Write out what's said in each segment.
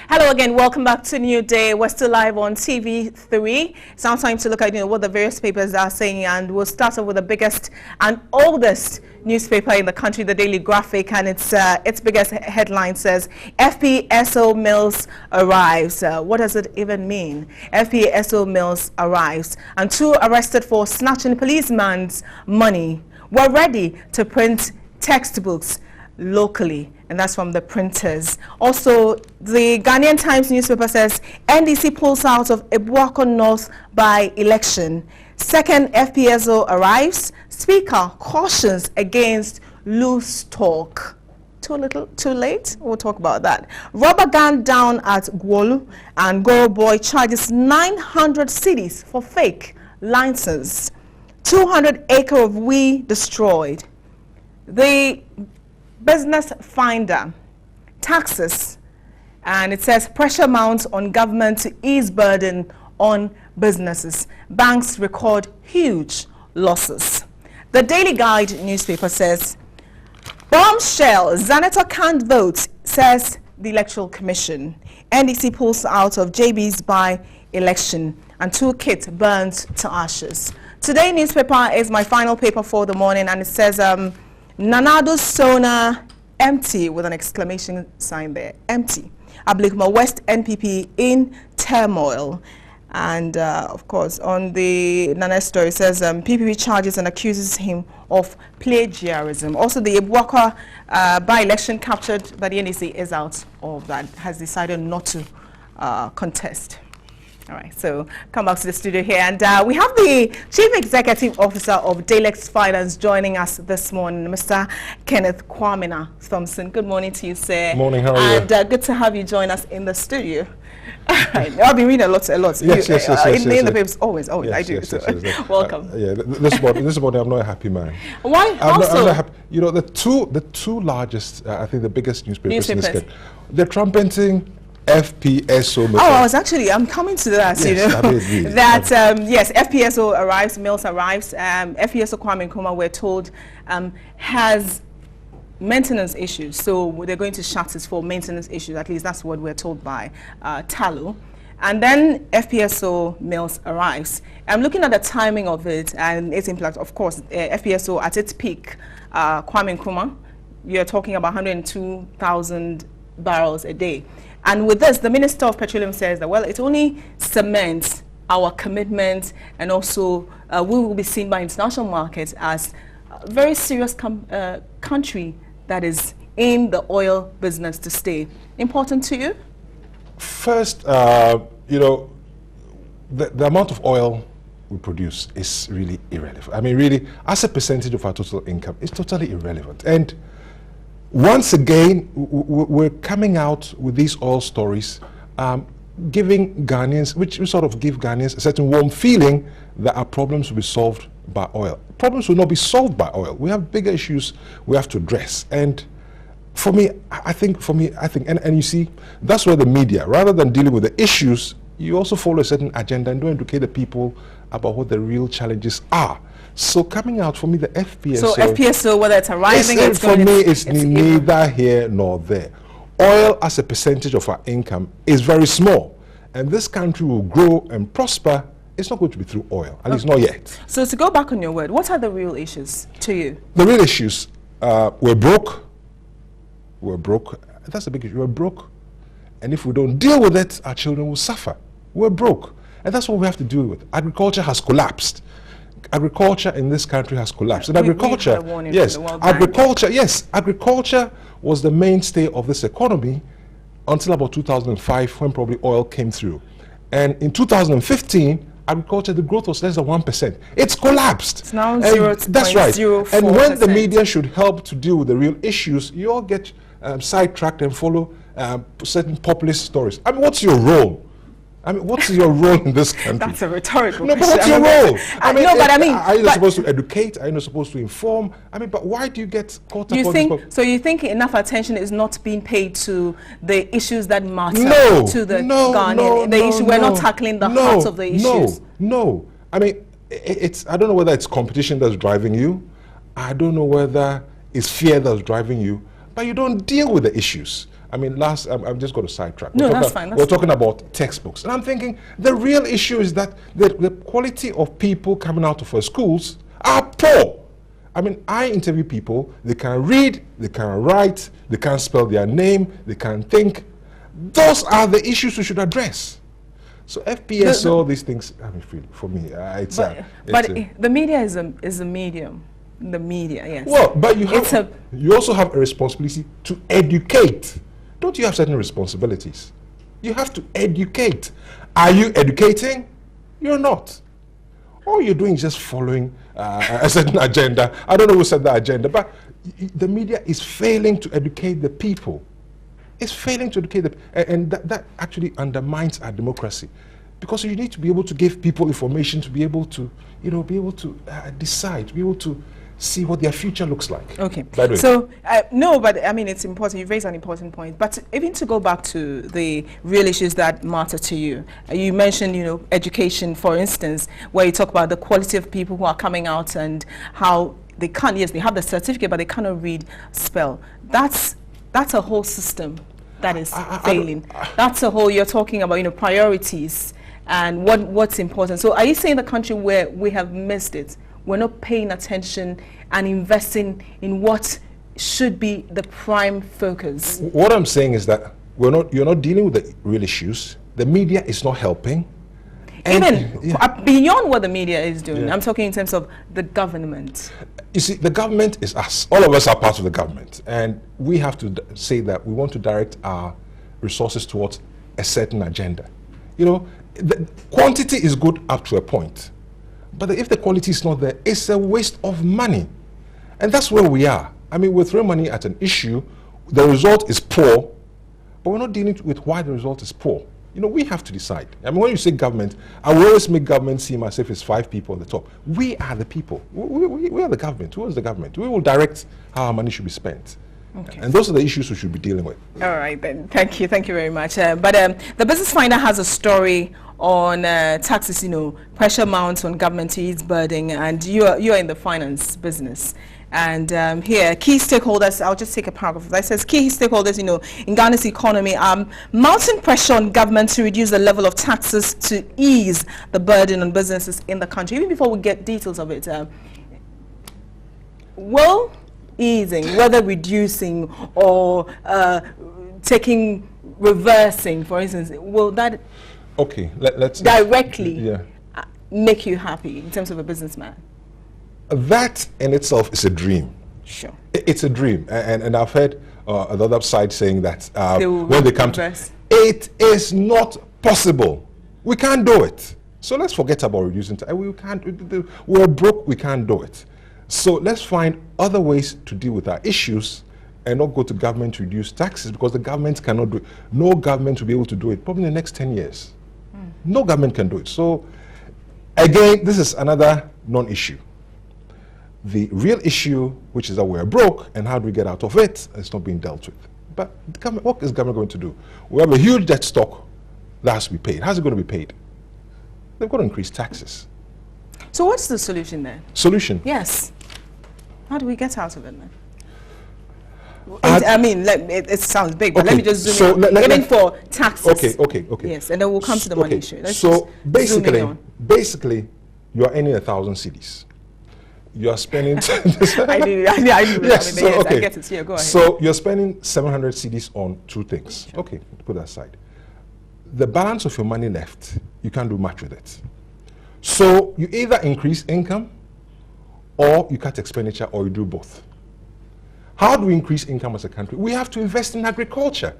Hello again, welcome back to New Day. We're still live on TV3. It's now time to look at what the various papers are saying, and we'll start off with the biggest and oldest newspaper in the country, the Daily Graphic, and its biggest headline says FPSO Mills arrives. What does it even mean? FPSO Mills arrives, and 2 arrested for snatching policeman's money. We're ready to print textbooks locally, and that's from the printers. Also, the Ghanaian Times newspaper says NDC pulls out of Ebuako North by election. Second FPSO arrives. Speaker cautions against loose talk. Too little, too late? We'll talk about that. Rubber gun down at Gwolu, and Goro Boy charges 900 cedis for fake license. 200 acres of we destroyed. The Business Finder, taxes, and it says pressure mounts on government to ease burden on businesses. Banks record huge losses. The Daily Guide newspaper says bombshell, Senator can't vote, says the Electoral Commission. NDC pulls out of JB's by-election, and 2 kids burned to ashes. Today newspaper is my final paper for the morning, and it says Nanado Sona empty, with an exclamation sign there, empty. Ablikuma West NPP in turmoil. And of course, on the Nana story, it says PPP charges and accuses him of plagiarism. Also, the Ebuako by-election captured by the NDC is out of that, has decided not to contest. All right, so come back to the studio here, and we have the Chief Executive Officer of Dalex Finance joining us this morning, Mr. Kenneth Kwamina Thompson. Good morning to you, sir. Morning, how are you? And good to have you join us in the studio. I've been reading a lot. Yes, in the papers, always, yes, I do. Yes. Welcome. Yeah, this morning I'm not a happy man. Why? I'm not happy. You know, the two largest, I think the biggest newspapers in this country, they're trumpeting FPSO. I'm coming to that, yes, FPSO arrives, Mills arrives. FPSO Kwame Nkrumah, we're told, has maintenance issues, so they're going to shut it for maintenance issues. At least that's what we're told by Talo. And then FPSO Mills arrives. I'm looking at the timing of it and its impact. Of course, FPSO at its peak, Kwame Nkrumah, you're talking about 102,000 barrels a day. And with this, the Minister of Petroleum says that, well, it only cements our commitment, and also we will be seen by international markets as a very serious country that is in the oil business to stay. Important to you? First, you know, the amount of oil we produce is really irrelevant. I mean, really, as a percentage of our total income, it's totally irrelevant. And once again, we're coming out with these oil stories, giving Ghanaians, which sort of give Ghanaians a certain warm feeling that our problems will be solved by oil. Problems will not be solved by oil. We have bigger issues we have to address. And for me, I think, and you see, that's where the media, rather than dealing with the issues, you also follow a certain agenda and don't educate the people about what the real challenges are. So coming out for me, the FPSO. So FPSO, whether it's arriving, it's neither here nor there. Oil as a percentage of our income is very small, and this country will grow and prosper. It's not going to be through oil, at least not yet. So to go back on your word, what are the real issues to you? The real issues, we're broke. We're broke. That's a big issue. We're broke, and if we don't deal with it, our children will suffer. We're broke, and that's what we have to deal with. Agriculture has collapsed. Agriculture in this country has collapsed. And agriculture, agriculture was the mainstay of this economy until about 2005, when probably oil came through. And in 2015, agriculture, the growth was less than 1%. It's collapsed. It's now 0.04%. That's right. And when the media should help to deal with the real issues, you all get sidetracked and follow certain populist stories. I mean, what's your role? I mean, what's your role in this country? That's a rhetorical question. But what's your role? Are you not supposed to educate? Are you not supposed to inform? I mean, but why do you get caught up on this? So you think enough attention is not being paid to the issues that matter to the Ghanaian? We're not tackling the heart of the issues. No. I mean, I don't know whether it's competition that's driving you. I don't know whether it's fear that's driving you. But you don't deal with the issues. I mean, I'm just going to sidetrack. No, that's fine. We're talking about textbooks. And I'm thinking the real issue is that the quality of people coming out of our schools are poor. I mean, I interview people, they can read, they can write, they can spell their name, they can think. Those are the issues we should address. So FPS, all these things, I mean, for me, the media is a medium. The media, yes. Well, but you also have a responsibility to educate. Don't you have certain responsibilities? You have to educate. Are you educating? You're not. All you're doing is just following a certain agenda. I don't know who said that agenda, but the media is failing to educate the people. It's failing to educate and that actually undermines our democracy, because you need to be able to give people information to be able to, decide, to be able to see what their future looks like. Okay. By the way. So, no, but I mean, it's important. You've raised an important point. But even to go back to the real issues that matter to you, you mentioned, education, for instance, where you talk about the quality of people who are coming out and how they can't, yes, they have the certificate, but they cannot read, spell. That's a whole system that is failing. That's a whole, you're talking about, priorities and what's important. So are you saying the country where we have missed it, we're not paying attention and investing in what should be the prime focus? What I'm saying is that you're not dealing with the real issues. The media is not helping. Even beyond what the media is doing, I'm talking in terms of the government. You see, the government is us. All of us are part of the government. And we have to say that we want to direct our resources towards a certain agenda. The quantity is good up to a point. But if the quality is not there, it's a waste of money. And that's where we are. I mean, we're throwing money at an issue. The result is poor, but we're not dealing with why the result is poor. We have to decide. I mean, when you say government, I will always make government seem as if it's 5 people at the top. We are the people. We are the government. Who is the government? We will direct how our money should be spent. Okay. And those are the issues we should be dealing with. All right, then. Thank you very much. But the Business Finder has a story on taxes, pressure mounts on government to ease burden, and you are in the finance business. And here, key stakeholders, I'll just take a paragraph that says, key stakeholders, in Ghana's economy are mounting pressure on government to reduce the level of taxes to ease the burden on businesses in the country. Even before we get details of it, will easing, whether reducing or reversing, for instance, will that let's directly make you happy in terms of a businessman? That in itself is a dream. Sure. It's a dream. And I've heard the other side saying that when they come to it is not possible. We can't do it. So let's forget about reducing. We can't. We're broke. We can't do it. So let's find other ways to deal with our issues and not go to government to reduce taxes, because the government cannot do it. No government will be able to do it probably in the next 10 years. No government can do it. So again, this is another non-issue. The real issue, which is that we're broke, and how do we get out of it, is not being dealt with. But what is government going to do? We have a huge debt stock that has to be paid. How's it going to be paid? They've got to increase taxes. So what's the solution then? Solution? Yes. How do we get out of it then? I mean, it sounds big, but let me just zoom in. Even for taxes. Okay. Yes, and then we'll come to the money issue. So basically, you are earning 1,000 cedis. You are spending. I do. Yes, I get it. Yeah, go ahead. So you're spending 700 cedis on 2 things. Sure. Okay, put that aside. The balance of your money left, you can't do much with it. So you either increase income, or you cut expenditure, or you do both. How do we increase income as a country? We have to invest in agriculture.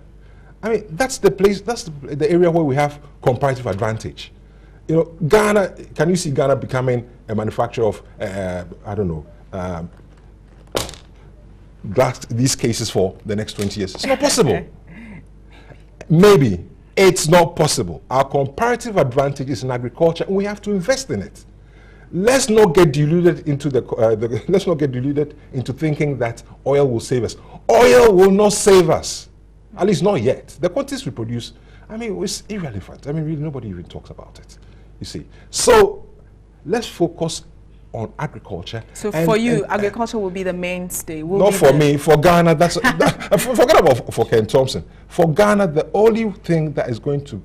I mean, that's the place. That's the area where we have comparative advantage. Ghana. Can you see Ghana becoming a manufacturer of, these cases for the next 20 years? It's not possible. Maybe. It's not possible. Our comparative advantage is in agriculture, and we have to invest in it. Let's not get deluded into let's not get deluded into thinking that oil will save us. Oil will not save us, at least not yet. The quantities we produce, I mean, it's irrelevant. I mean, really, nobody even talks about it. You see. So let's focus on agriculture. So for you, agriculture will be the mainstay. Not for me, for Ghana. Forget about for Ken Thompson. For Ghana, the only thing that is going to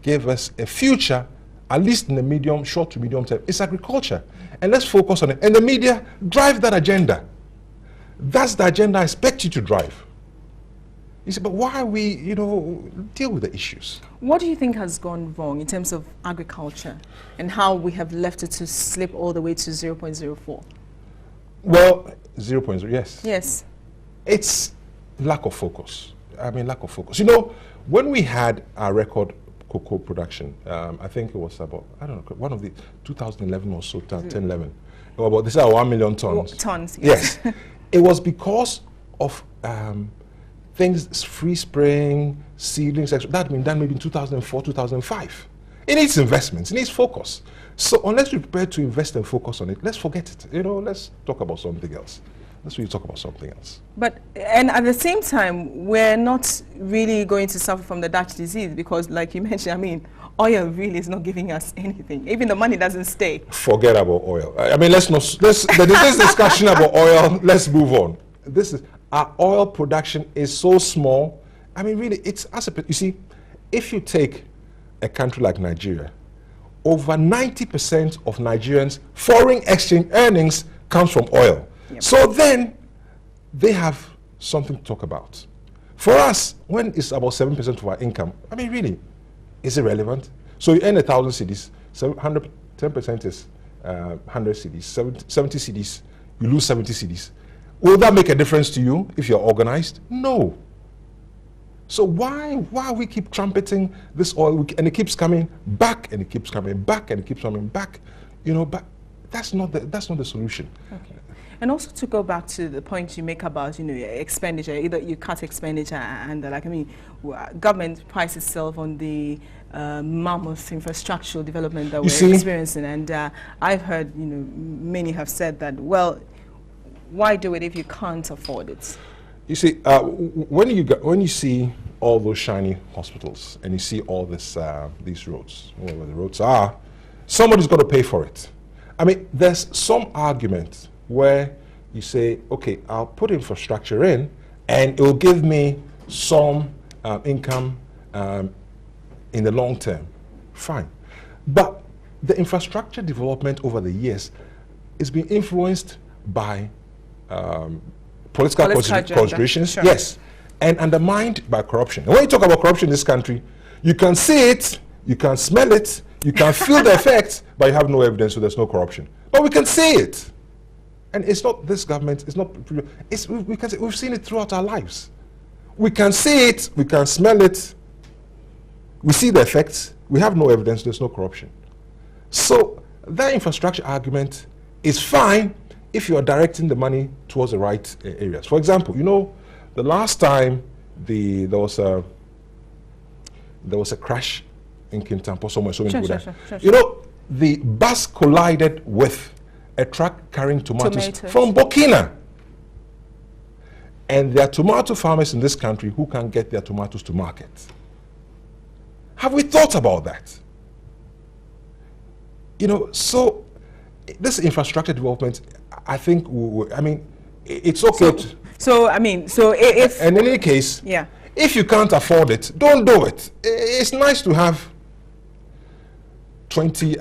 give us a future, at least in the short to medium term, is agriculture. And let's focus on it. And the media drive that agenda. That's the agenda I expect you to drive. You say, but why are we, deal with the issues? What do you think has gone wrong in terms of agriculture and how we have left it to slip all the way to 0.04? Well, 0.0, yes. Yes. It's lack of focus. Lack of focus. When we had our record cocoa production, I think it was about, one of the 2011 or so, 1011. About this is 1 million tons. Tons, yes. Yes. It was because of things, free spraying, seedlings, that had been done maybe in 2004, 2005. It needs investments, it needs focus. So unless we're prepared to invest and focus on it, let's forget it. Let's talk about something else. Let's really talk about something else. And at the same time, we're not really going to suffer from the Dutch disease because, like you mentioned, oil really is not giving us anything. Even the money doesn't stay. Forget about oil. This discussion about oil, let's move on. Our oil production is so small. Really, you see, if you take a country like Nigeria, over 90% of Nigerians' foreign exchange earnings comes from oil. Yep. So then, they have something to talk about. For us, when it's about 7% of our income, really, is it relevant? So you earn 1,000 cedis, 10% is 100 cedis, 70 cedis, you lose 70 cedis. Will that make a difference to you if you're organized? No. So why we keep trumpeting this oil and it keeps coming back and it keeps coming back and it keeps coming back, but that's not the solution. Okay. And also to go back to the point you make about expenditure, either you cut expenditure and government prides itself on the mammoth infrastructural development that we're experiencing, and I've heard many have said that, well, why do it if you can't afford it? You see, when you see all those shiny hospitals and you see all these roads, wherever the roads are, somebody's got to pay for it. There's some argument where you say, okay, I'll put infrastructure in and it will give me some income in the long term. Fine. But the infrastructure development over the years is being influenced by political considerations, sure. Yes, and undermined by corruption. And when you talk about corruption in this country, you can see it, you can smell it, you can feel the effects, but you have no evidence, so there's no corruption. But we can see it. And it's not this government, we've seen it throughout our lives. We can see it, we can smell it, we see the effects, we have no evidence, there's no corruption. So that infrastructure argument is fine if you are directing the money towards the right areas. For example, the last time there was a crash in Kintampo somewhere, sure. The bus collided with a truck carrying tomatoes from Burkina. And there are tomato farmers in this country who can get their tomatoes to market. Have we thought about that? So this infrastructure development, I think, it's okay. So if... And in any case, yeah. If you can't afford it, don't do it. It's nice to have 20...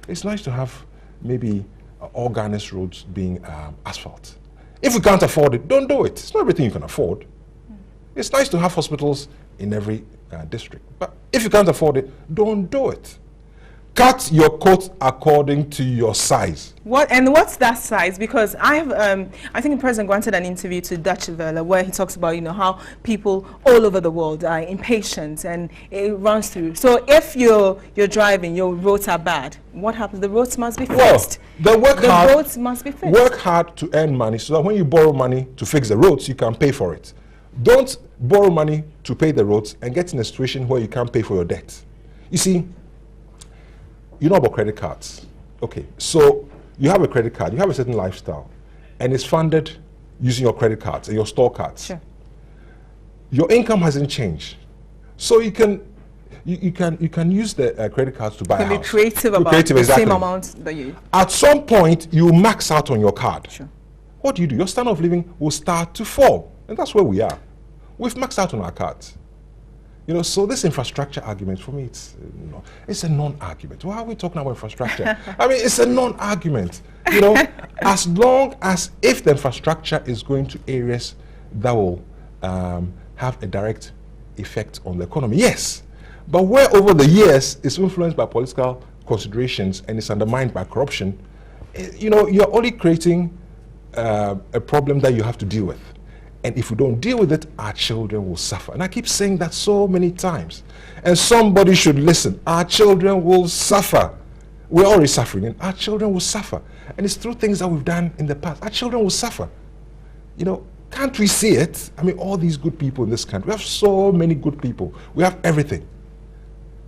it's nice to have maybe organized roads being asphalt. If you can't afford it, don't do it. It's not everything you can afford. It's nice to have hospitals in every district. But if you can't afford it, don't do it. Cut your coat according to your size. What's that size? Because I think the president granted an interview to Dutch Welle where he talks about how people all over the world are impatient and it runs through. So if you're driving, your roads are bad, what happens? The roads must be fixed. Well, roads must be fixed. Work hard to earn money so that when you borrow money to fix the roads, you can pay for it. Don't borrow money to pay the roads and get in a situation where you can't pay for your debt. You see, you know about credit cards. Okay, so you have a credit card, you have a certain lifestyle, and it's funded using your credit cards and your store cards. Sure. Your income hasn't changed. So you can you can use the credit cards to buy a house. Be creative about creative, the exactly. same amount that you... At some point, you max out on your card. Sure. What do? Your standard of living will start to fall. And that's where we are. We've maxed out on our cards. You know, so this infrastructure argument, for me, it's a non-argument. Why are we talking about infrastructure? I mean, it's a non-argument. You know, as long as if the infrastructure is going to areas that will have a direct effect on the economy, yes. But where over the years it's influenced by political considerations and it's undermined by corruption, you know, you're only creating a problem that you have to deal with. And if we don't deal with it, our children will suffer. And I keep saying that so many times. And somebody should listen. Our children will suffer. We're already suffering, and our children will suffer. And it's through things that we've done in the past. Our children will suffer. You know, can't we see it? I mean, all these good people in this country. We have so many good people. We have everything.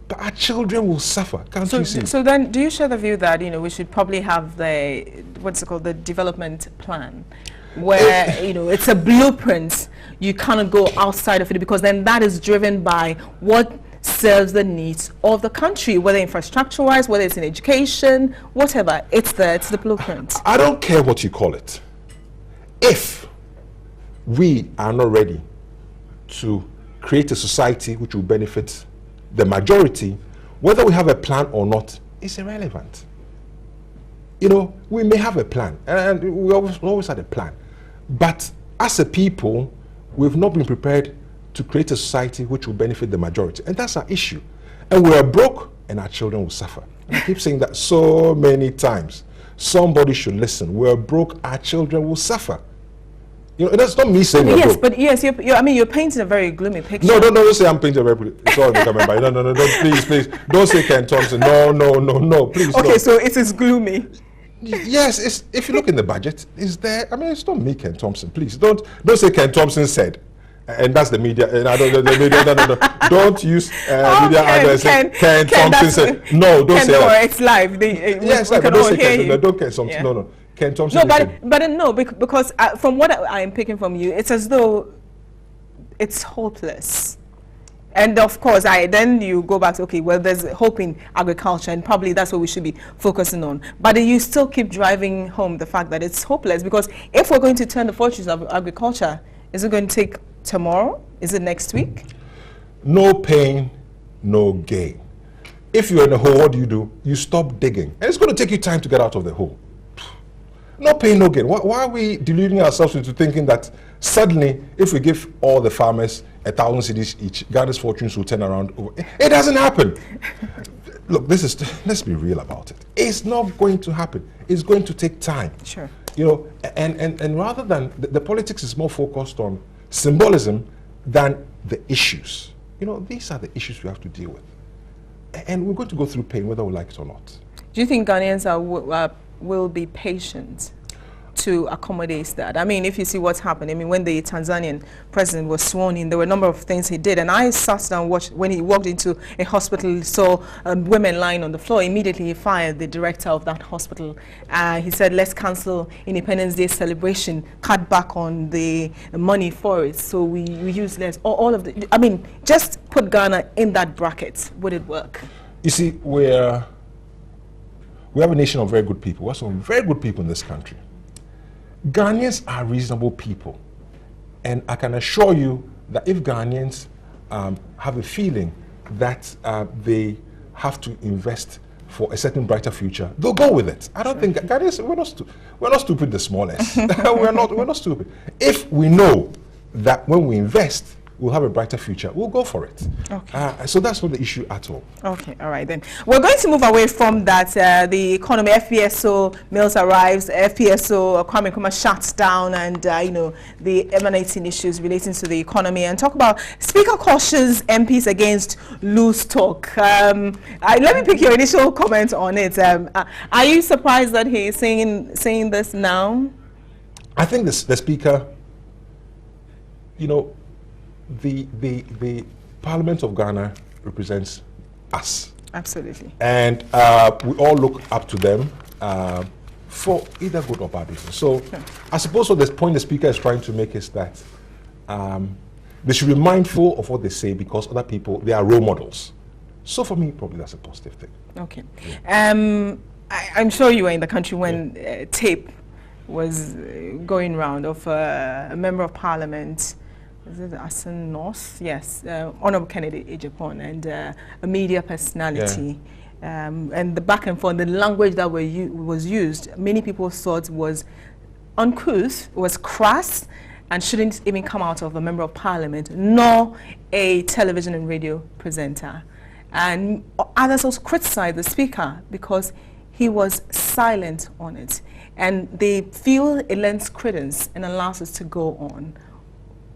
But our children will suffer. Can't you see? So then, do you share the view that, you know, we should probably have the, what's it called, the development plan, where, you know, it's a blueprint, you cannot go outside of it, because then that is driven by what serves the needs of the country, whether infrastructure-wise, whether it's in education, whatever, it's the blueprint. I don't care what you call it. If we are not ready to create a society which will benefit the majority, whether we have a plan or not, is irrelevant. You know, we may have a plan, and we always had a plan. But as a people, we've not been prepared to create a society which will benefit the majority. And that's our issue. And we're broke, and our children will suffer. And I keep saying that so many times. Somebody should listen. We're broke, our children will suffer. You know, that's not me saying we're broke. But yes, I mean, you're painting a very gloomy picture. No, don't say I'm painting a very gloomy picture. Sorry, no, please. Don't say Ken Thompson. No, please. Okay, no. so it is gloomy. Yes, if you look in the budget, is there? I mean, it's not me, Ken Thompson. Please don't say Ken Thompson said, and that's the media. And I don't the media. No. Don't use media outlets. Ken Thompson said. No, don't say that. It's live. Yes, but don't say Ken. No, don't Ken Thompson. No. Ken Thompson. No, because from what I am picking from you, it's as though it's hopeless. And of course, then you go back to, okay, well, there's hope in agriculture, and probably that's what we should be focusing on. But you still keep driving home the fact that it's hopeless, because if we're going to turn the fortunes of agriculture, is it going to take tomorrow? Is it next week? No pain, no gain. If you're in a hole, what do? You stop digging. And it's going to take you time to get out of the hole. No pain, no gain. Why are we deluding ourselves into thinking that suddenly, if we give all the farmers 1,000 cedis each, Ghana's fortunes will turn around? It doesn't happen. Look, let's be real about it. It's not going to happen. It's going to take time. Sure. You know, and rather than the politics is more focused on symbolism than the issues. You know, these are the issues we have to deal with, and we're going to go through pain whether we like it or not. Do you think Ghanaians will be patient to accommodate that? I mean, if you see what's happened, I mean, when the Tanzanian president was sworn in, there were a number of things he did, and I sat down and watched. When he walked into a hospital, saw women lying on the floor. Immediately he fired the director of that hospital. He said, let's cancel Independence Day celebration, cut back on the money for it, so we use less. All of the, I mean, just put Ghana in that bracket. Would it work? You see, we have a nation of very good people. We have some very good people in this country. Ghanaians are reasonable people, and I can assure you that if Ghanaians have a feeling that they have to invest for a certain brighter future, they'll go with it. I don't think Ghanaians, we're not stupid the smallest. we're not stupid. If we know that when we invest, we'll have a brighter future, we'll go for it. Okay. So that's not the issue at all. Okay, all right then. We're going to move away from that. The economy, FPSO Mills arrives, FPSO Kwame Nkrumah shuts down, and you know, the emanating issues relating to the economy, and talk about Speaker cautions MPs against loose talk. Let me pick your initial comment on it. Are you surprised that he is saying this now? I think the Speaker, you know, the Parliament of Ghana represents us. Absolutely. And we all look up to them for either good or bad reasons. So I suppose what the point the Speaker is trying to make is that they should be mindful of what they say, because other people, they are role models. So for me, probably that's a positive thing. Okay. Yeah. I'm sure you were in the country when tape was going round of a member of parliament, is it Asen North? Yes, Honorable Kennedy Ejapon, and a media personality. Yeah. And the back and forth, the language that was used, many people thought was uncouth, was crass, and shouldn't even come out of a member of parliament, nor a television and radio presenter. And others also criticized the speaker because he was silent on it. And they feel it lends credence and allows us to go on.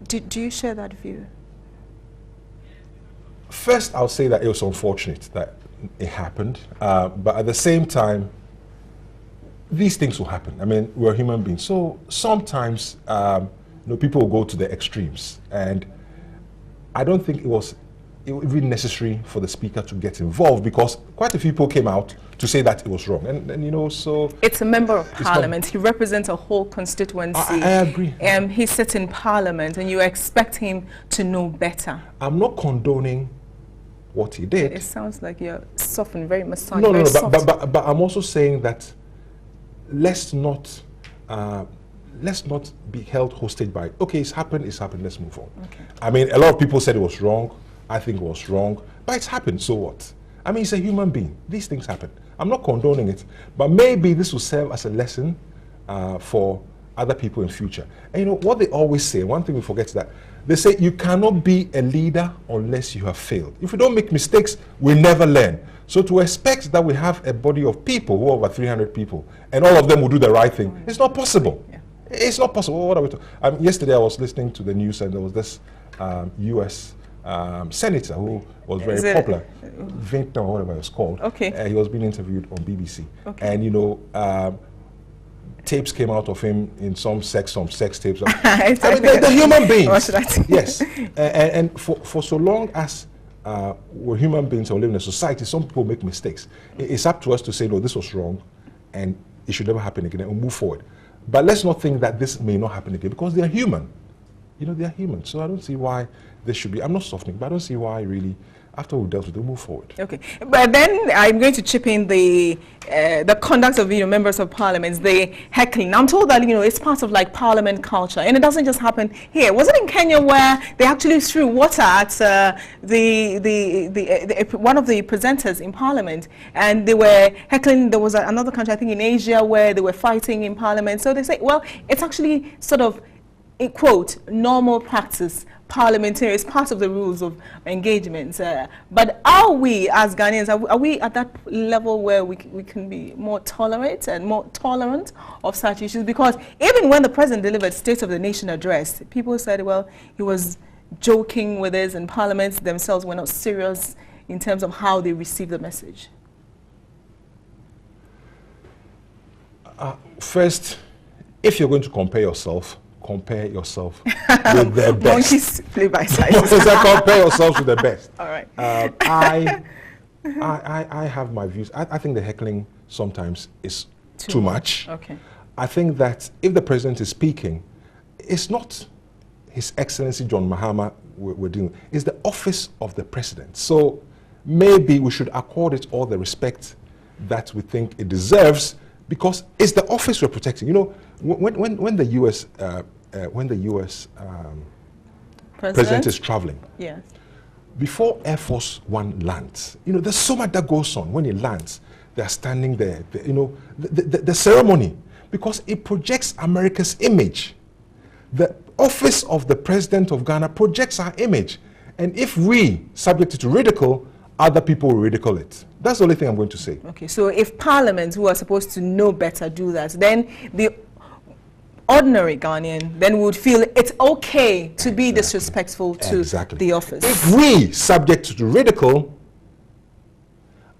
Do you share that view? First, I'll say that it was unfortunate that it happened. But at the same time, these things will happen. I mean, we're human beings. So sometimes people will go to the extremes. And I don't think it was really necessary for the speaker to get involved, because quite a few people came out to say that it was wrong. And so... It's a member of parliament. He represents a whole constituency. I agree. He sits in parliament, and you expect him to know better. I'm not condoning what he did. It sounds like you're softened, very massaged. No, but I'm also saying that let's not be held hostage by, okay, it's happened, let's move on. Okay. I mean, a lot of people said it was wrong. I think it was wrong, but it's happened, so what? I mean, he's a human being. These things happen. I'm not condoning it, but maybe this will serve as a lesson for other people in future. And what they always say, one thing we forget is that they say you cannot be a leader unless you have failed. If we don't make mistakes, we never learn. So to expect that we have a body of people, who are over 300 people, and all of them will do the right thing, it's not possible. Yeah. It's not possible. What are we talking? Yesterday I was listening to the news, and there was this U.S. Senator who was very popular, Vinton or whatever it was called. Okay. He was being interviewed on BBC. Okay. And tapes came out of him in some sex tapes. I mean, they're human beings. Yes. And for so long as we're human beings or live in a society, some people make mistakes. It's up to us to say, no, this was wrong, and it should never happen again, and we'll move forward. But let's not think that this may not happen again, because they're human. They're human. So I don't see why this should be. I'm not softening, but I don't see why really, after we've dealt with it, we'll move forward. Okay. But then I'm going to chip in the conduct of members of parliament, the heckling. I'm told that it's part of like parliament culture, and it doesn't just happen here. Was it in Kenya where they actually threw water at one of the presenters in parliament, and they were heckling? There was another country, I think in Asia, where they were fighting in parliament. So they say, well, it's actually sort of a quote normal practice. Parliamentary is part of the rules of engagement. But are we as Ghanaians, are we at that level where we can be more tolerant of such issues? Because even when the president delivered State of the Nation address, people said, well, he was joking with us, and parliaments themselves were not serious in terms of how they received the message. First, if you're going to compare yourself with the best. Monkeys play by size. Compare yourselves with the best. All right. I have my views. I think the heckling sometimes is too much. Okay. I think that if the president is speaking, it's not His Excellency John Mahama we're dealing with. It's the office of the president. So maybe we should accord it all the respect that we think it deserves, because it's the office we're protecting. When the U.S. President is traveling, yes, before Air Force One lands, there's so much that goes on. When he lands, they're standing there, the ceremony, because it projects America's image. The office of the President of Ghana projects our image. And if we subject it to ridicule, other people will ridicule it. That's the only thing I'm going to say. Okay, so if Parliament, who are supposed to know better, do that, then the ordinary Ghanaian then would feel it's okay to be disrespectful to the office. If we subject to ridicule,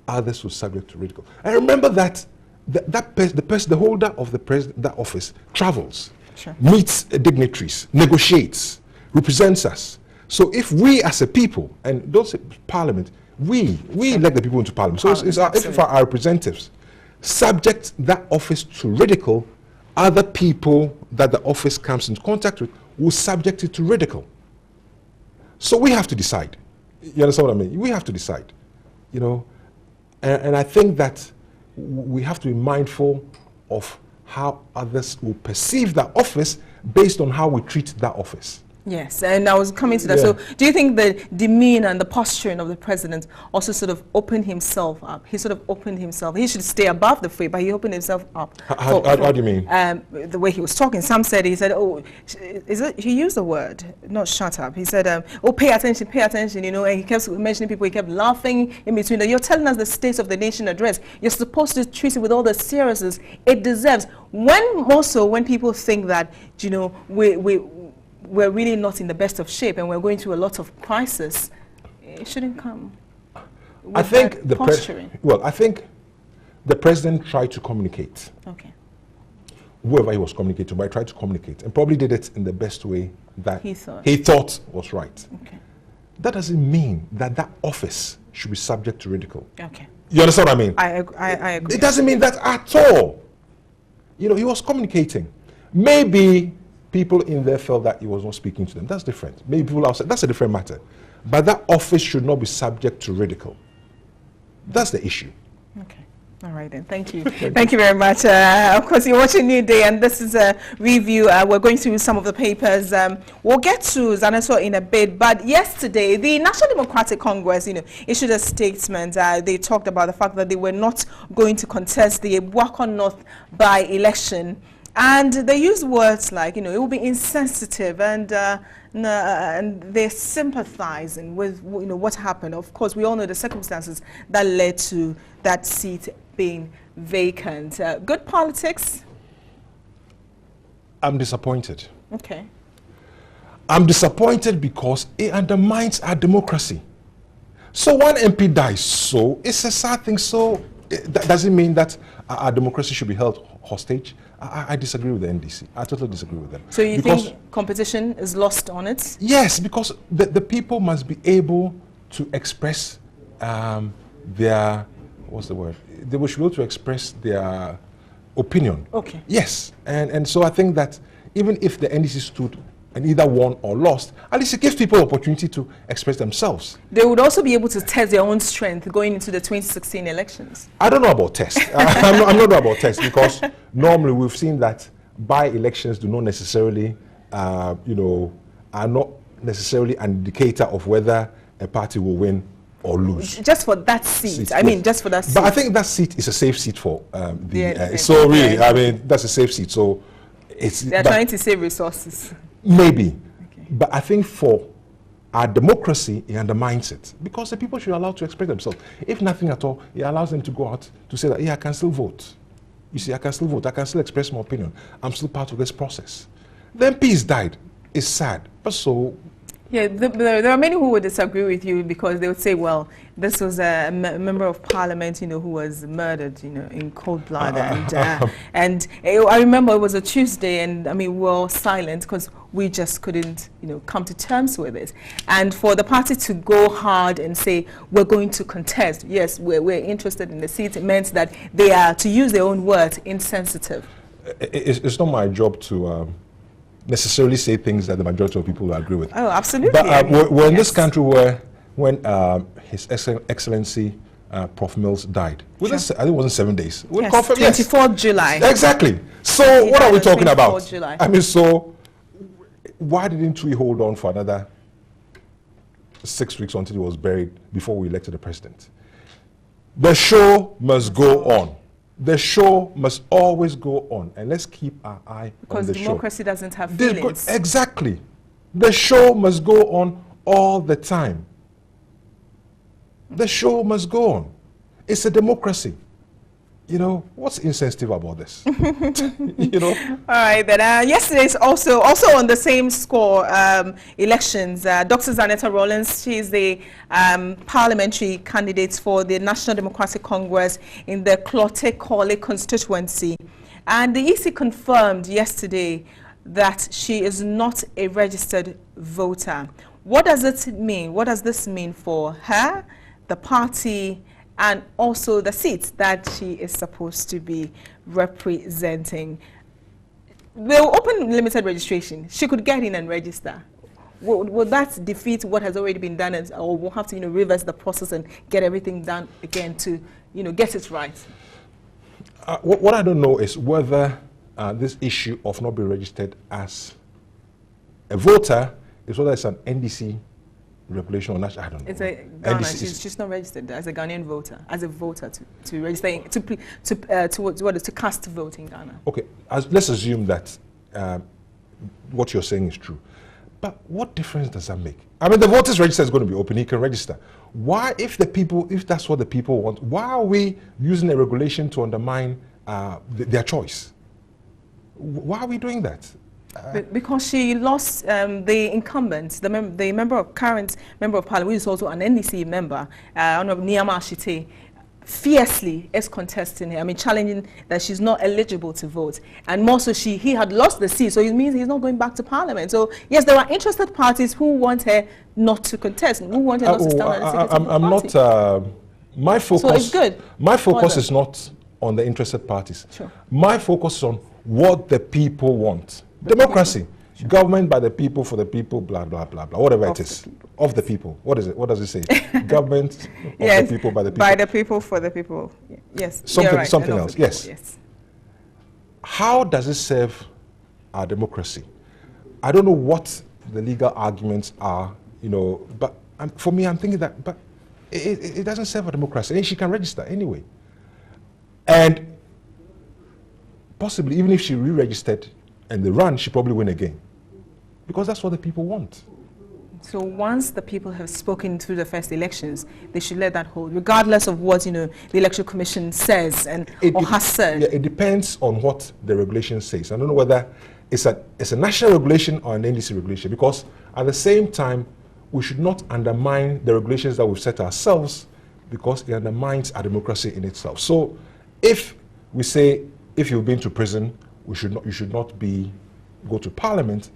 others will subject to ridicule. And remember that the holder of that office travels, meets dignitaries, negotiates, represents us. So if we as a people, and don't say Parliament, we elect the people into Parliament. So if our representatives subject that office to ridicule, other people that the office comes into contact with will subject it to ridicule. So we have to decide. You understand what I mean? We have to decide. you know, and I think that we have to be mindful of how others will perceive that office based on how we treat that office. Yes, and I was coming to that. Yeah. So do you think the demeanor and the posturing of the president also sort of opened himself up? He sort of opened himself. He should stay above the fray, but he opened himself up. How do you mean? The way he was talking. Some said, he said, oh, he used the word, not shut up. He said, oh, pay attention, you know, and he kept mentioning people, he kept laughing in between. You're telling us the State of the Nation address. You're supposed to treat it with all the seriousness it deserves. When people think that, you know, we're really not in the best of shape and we're going through a lot of crisis, it shouldn't come. I think I think the president tried to communicate. Okay. Whoever he was communicating with, tried to communicate and probably did it in the best way that he thought was right. Okay. That doesn't mean that office should be subject to ridicule. Okay. You understand what I mean? I agree. It doesn't mean that at all. You know, he was communicating. Maybe people in there felt that he was not speaking to them. That's different. Maybe people outside, that's a different matter. But that office should not be subject to ridicule. That's the issue. Okay. All right then. Thank you. Thank you very much. Of course, you're watching NewDay, and this is a review. We're going through some of the papers. We'll get to Zaneso in a bit. But yesterday, the National Democratic Congress, you know, issued a statement. They talked about the fact that they were not going to contest the Wako North by-election. And they use words like, you know, it will be insensitive, and they're sympathizing with, you know, what happened. Of course, we all know the circumstances that led to that seat being vacant. Good politics? I'm disappointed. Okay. I'm disappointed because it undermines our democracy. So one MP dies, so it's a sad thing. So that doesn't mean that our democracy should be held hostage. I disagree with the NDC. I totally disagree with them. So you think competition is lost on it? Yes, because the people must be able to express their, what's the word? They should be able to express their opinion. Okay. Yes, and so I think that even if the NDC stood and either won or lost, at least it gives people opportunity to express themselves. They would also be able to test their own strength going into the 2016 elections. I don't know about test. I'm not about test, because normally we've seen that by-elections do not necessarily, you know, are not necessarily an indicator of whether a party will win or lose. Just for that seat. I mean, just for that seat. But I think that seat is a safe seat for so really, I mean, that's a safe seat. So they're trying to save resources. Maybe. Okay. But I think for our democracy, it undermines it, because the people should be allowed to express themselves. If nothing at all, it allows them to go out to say that, yeah, I can still vote. You see, I can still vote. I can still express my opinion. I'm still part of this process. The MPs died. It's sad. But so... Yeah, there are many who would disagree with you, because they would say, well, this was a member of parliament, you know, who was murdered, you know, in cold blood. And I remember it was a Tuesday, and I mean, we were all silent because we just couldn't, you know, come to terms with it. And for the party to go hard and say, we're going to contest, yes, we're interested in the seat, it meant that they are, to use their own words, insensitive. It's not my job to... necessarily say things that the majority of people will agree with. Oh, absolutely. But we're in this country when His Excellency Prof. Mills died. Sure. I think it wasn't 7 days. Yes, 24th July. Exactly. So what are we talking about? July. I mean, so why didn't we hold on for another 6 weeks until he was buried before we elected the president? The show must go on. The show must always go on, and let's keep our eye on the show. Because democracy doesn't have feelings. Exactly. The show must go on all the time. The show must go on. It's a democracy. You know, what's insensitive about this? You know? All right, then yesterday's also on the same score, elections. Dr. Zanetta Rawlings, she is the parliamentary candidate for the National Democratic Congress in the Klote-Korle constituency. And the EC confirmed yesterday that she is not a registered voter. What does it mean? What does this mean for her, the party, and also the seats that she is supposed to be representing? We'll open limited registration. She could get in and register. Will that defeat what has already been done, or we'll have to, reverse the process and get everything done again to, get it right? What I don't know is whether this issue of not being registered as a voter is whether it's an NDC regulation or national. I don't know. It's a Ghana. She's not registered as a Ghanaian voter, as a voter to register to cast vote in Ghana. Okay, let's assume that what you're saying is true. But what difference does that make? I mean, the voters register is going to be open. He can register. Why, if that's what the people want, why are we using a regulation to undermine their choice? Why are we doing that? Because she lost the incumbent, the current member of parliament, who is also an NDC member, Honorable Niyama Ashite, fiercely is contesting her. I mean, challenging that she's not eligible to vote, and more so, he had lost the seat, so it means he's not going back to parliament. So yes, there are interested parties who want her not to contest, who want her not to stand on the ticket. I'm not. My focus. So it's good. My focus is not on the interested parties. Sure. My focus is on what the people want. Democracy. Sure. Government by the people, for the people, blah, blah, blah, blah, whatever it is. Of the people. What is it? What does it say? Government of the people, by the people. By the people, for the people. Yes. Something else. People, yes. How does it serve our democracy? I don't know what the legal arguments are, but for me, I'm thinking that, but it doesn't serve our democracy. And she can register anyway. And possibly, even if she re-registered and they run, she probably win again. Because that's what the people want. So once the people have spoken through the first elections, they should let that hold, regardless of what, the Election Commission says or has said. Yeah, it depends on what the regulation says. I don't know whether it's a national regulation or an NDC regulation, because at the same time, we should not undermine the regulations that we've set ourselves, because it undermines our democracy in itself. So if we say, if you've been to prison, you should not go to parliament,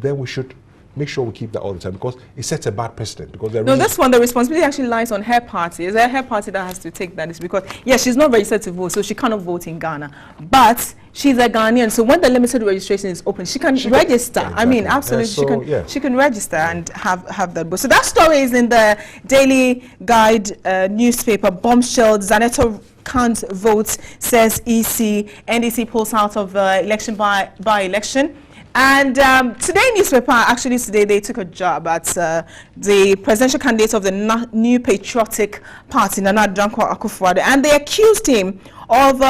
then we should make sure we keep that all the time, because it sets a bad precedent. Because this one, the responsibility actually lies on her party. It's her party that has to take that. It's because, yes, she's not registered to vote, so she cannot vote in Ghana. But she's a Ghanaian, so when the limited registration is open, she can register. Exactly. I mean, absolutely, yeah, she can register and have that. So that story is in the Daily Guide newspaper. Bombshell, Zaneto can't vote, says EC. NDC pulls out of election by election. And today newspaper, actually today they took a job at the presidential candidate of the New Patriotic Party, Nana Dankwa Akufo-Addo, and they accused him of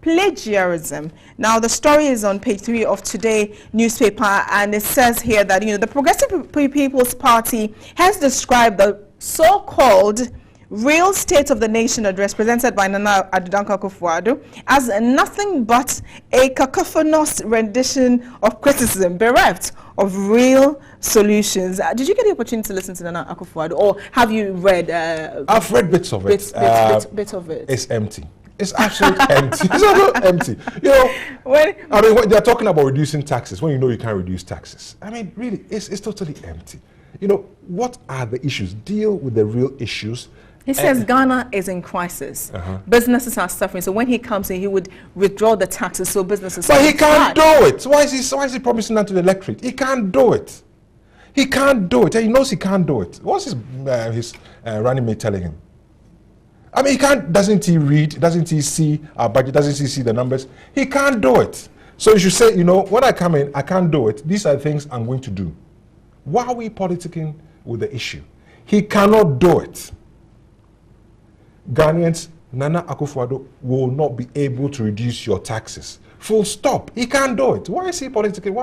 plagiarism. Now the story is on page 3 of today newspaper, and it says here that the Progressive People's Party has described the so-called real State of the Nation address presented by Nana Dankwa Akufo-Addo as nothing but a cacophonous rendition of criticism bereft of real solutions. Did you get the opportunity to listen to Nana Akufo-Addo, or have you read? I've read bits of it. Bits of it. It's empty. It's absolutely empty. It's absolutely empty. I mean, when they're talking about reducing taxes, when you can't reduce taxes. I mean, really, it's totally empty. What are the issues? Deal with the real issues. He says Ghana is in crisis. Businesses are suffering. So when he comes in, he would withdraw the taxes so businesses. But he can't do it. Why is he promising that to the electorate? He can't do it. He can't do it. And he knows he can't do it. What's his running mate telling him? I mean, doesn't he read? Doesn't he see our budget? Doesn't he see the numbers? He can't do it. So you should say, when I come in, I can't do it. These are the things I'm going to do. Why are we politicking with the issue? He cannot do it. Ghanaians, Nana Akufo-Addo will not be able to reduce your taxes. Full stop. He can't do it. Why is he politicking?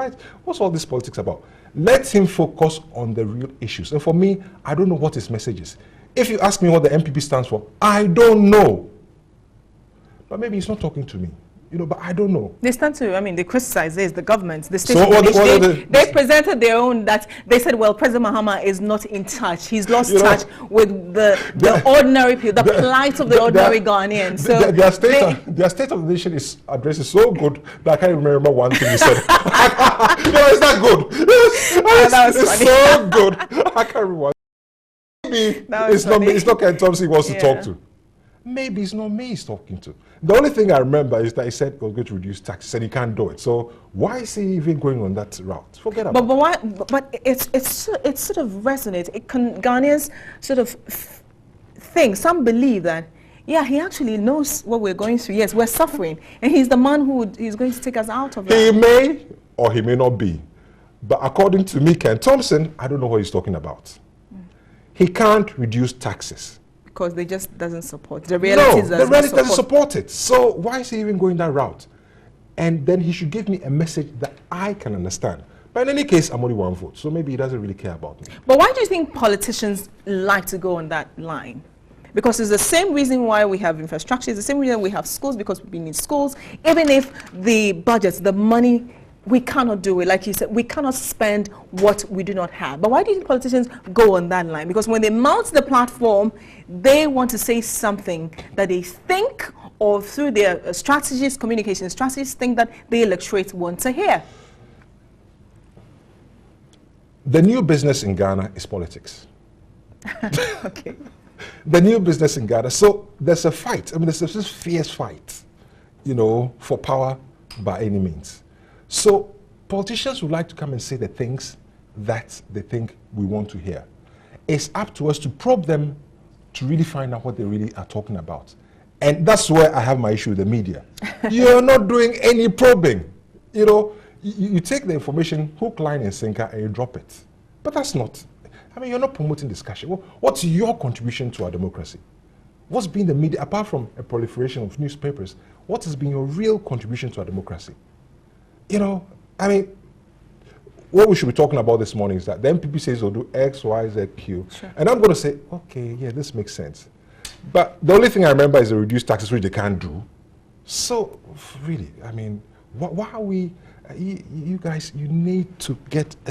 What's all this politics about? Let him focus on the real issues. And for me, I don't know what his message is. If you ask me what the MPP stands for, I don't know. But maybe he's not talking to me. But I don't know. They stand to, they criticize this, the government, the state. They presented their own, that they said, well, President Mahama is not in touch. He's lost touch with the ordinary people, the plight of the ordinary Ghanaians. So their state of the nation address is so good that I can't remember one thing he said. It's not good. It's so good. I can't remember. Maybe it's not Ken Thompson he wants to talk to. maybe it's not me he's talking to. The only thing I remember is that he said he was going to reduce taxes and he can't do it. So why is he even going on that route? Forget about it. But why? But it's sort of resonates. Ghanaians sort of think, some believe that, yeah, he actually knows what we're going through. Yes, we're suffering, and he's the man he's going to take us out of that. He may or he may not be. But according to me, Ken Thompson, I don't know what he's talking about. He can't reduce taxes. Because they just doesn't support. The reality doesn't support it. So why is he even going that route? And then he should give me a message that I can understand. But in any case, I'm only one vote, so maybe he doesn't really care about me. But why do you think politicians like to go on that line? Because it's the same reason why we have infrastructure, it's the same reason we have schools, because we need schools. Even if the budgets, the money, we cannot do it. Like you said, we cannot spend what we do not have. But why do you think politicians go on that line? Because when they mount the platform, they want to say something that they think, or through their strategies, communication strategies, think that the electorate want to hear. The new business in Ghana is politics. Okay. The new business in Ghana. So there's a fight. I mean, there's this fierce fight, for power by any means. So politicians would like to come and say the things that they think we want to hear. It's up to us to probe them to really find out what they really are talking about. And that's where I have my issue with the media. You're not doing any probing. You take the information, hook, line, and sinker, and you drop it. But that's not. You're not promoting discussion. What's your contribution to our democracy? What's been the media, apart from a proliferation of newspapers, what has been your real contribution to our democracy? What we should be talking about this morning is that the MPP says they'll do X, Y, Z, Q. Sure. And I'm going to say, okay, yeah, this makes sense. But the only thing I remember is the reduced taxes, which they can't do. So, really, why are we... You guys, you need to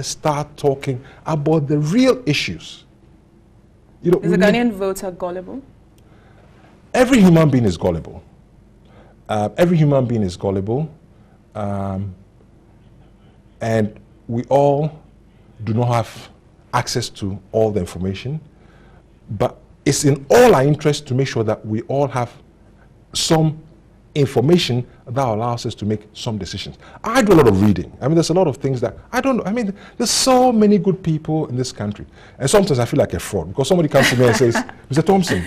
start talking about the real issues. Is the Ghanaian voter gullible? Every human being is gullible. Every human being is gullible. And we all do not have access to all the information. But it's in all our interest to make sure that we all have some information that allows us to make some decisions. I do a lot of reading. There's a lot of things that I don't know. There's so many good people in this country. And sometimes I feel like a fraud because somebody comes to me and says, Mr. Thompson,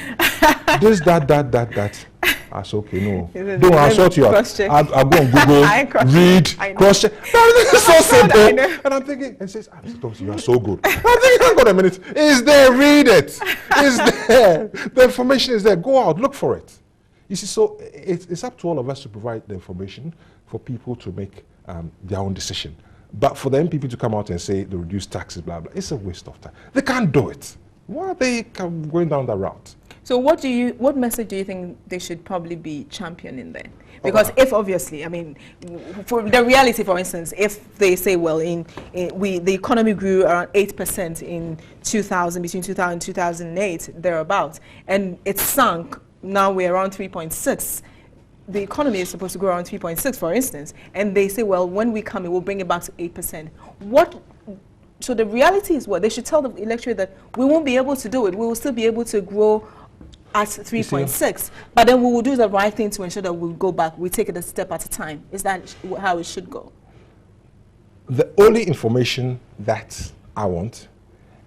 this, that. I say, okay, no. Don't I'll sort you out. I'll go on Google, read, cross-check. This is so simple. And I'm thinking, and says, Mr. Thompson, you are so good. I'm thinking, hang on a minute. Is there? Read it. Is there? The information is there. Go out, look for it. You see, so it's up to all of us to provide the information for people to make their own decision. But for the MPP to come out and say the reduced taxes, blah, blah, it's a waste of time. They can't do it. Why are they going down that route? So what message do you think they should probably be championing then? Because if obviously, for the reality, for instance, if they say, well, the economy grew around 8% in 2000, between 2000 and 2008, thereabouts, and it sunk. Now we're around 3.6. The economy is supposed to grow around 3.6, for instance. And they say, well, when we come in, we'll bring it back to 8%. So the reality is what? They should tell the electorate that we won't be able to do it. We will still be able to grow at 3.6. But then we will do the right thing to ensure that we'll go back. We take it a step at a time. Is that how it should go? The only information that I want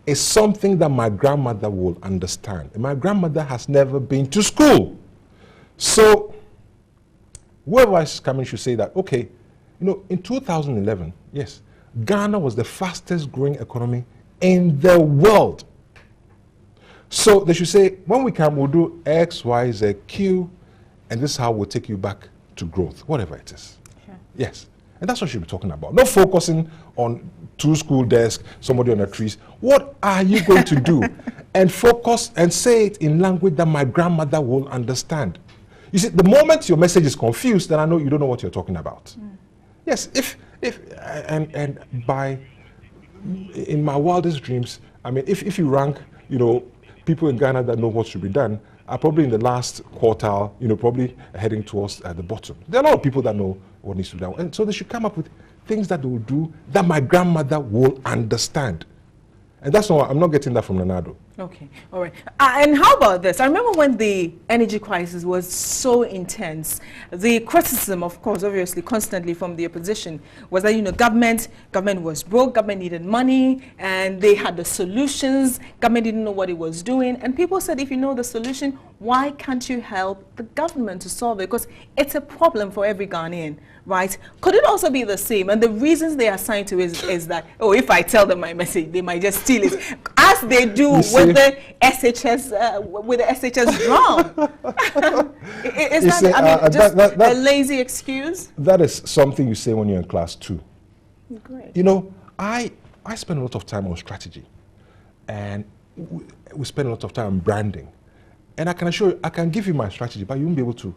is something that my grandmother will understand. And my grandmother has never been to school. So whoever is coming should say that, okay, in 2011, yes, Ghana was the fastest growing economy in the world. So they should say, when we come, we'll do X, Y, Z, Q, and this is how we'll take you back to growth, whatever it is. Sure. Yes. And that's what you should be talking about. Not focusing on 2 school desks, somebody on the trees. What are you going to do? And focus and say it in language that my grandmother will understand. You see, the moment your message is confused, then I know you don't know what you're talking about. Yes, in my wildest dreams, if you rank, people in Ghana that know what should be done are probably in the last quartile, probably heading towards the bottom. There are a lot of people that know what needs to be done. And so they should come up with things that they will do that my grandmother will understand. And that's not, I'm not getting that from Leonardo. Okay, all right. And how about this? I remember when the energy crisis was so intense, the criticism, of course, obviously, constantly from the opposition was that, government was broke, government needed money, and they had the solutions. Government didn't know what it was doing. And people said, if you know the solution, why can't you help the government to solve it? Because it's a problem for every Ghanaian, right? Could it also be the same? And the reasons they assign to is that, oh, if I tell them my message, they might just steal it, as they do with the SHS drum. Is that, a lazy excuse? That is something you say when you're in class 2. Great. I spend a lot of time on strategy, and we spend a lot of time on branding. And I can assure you, I can give you my strategy, but you won't be able to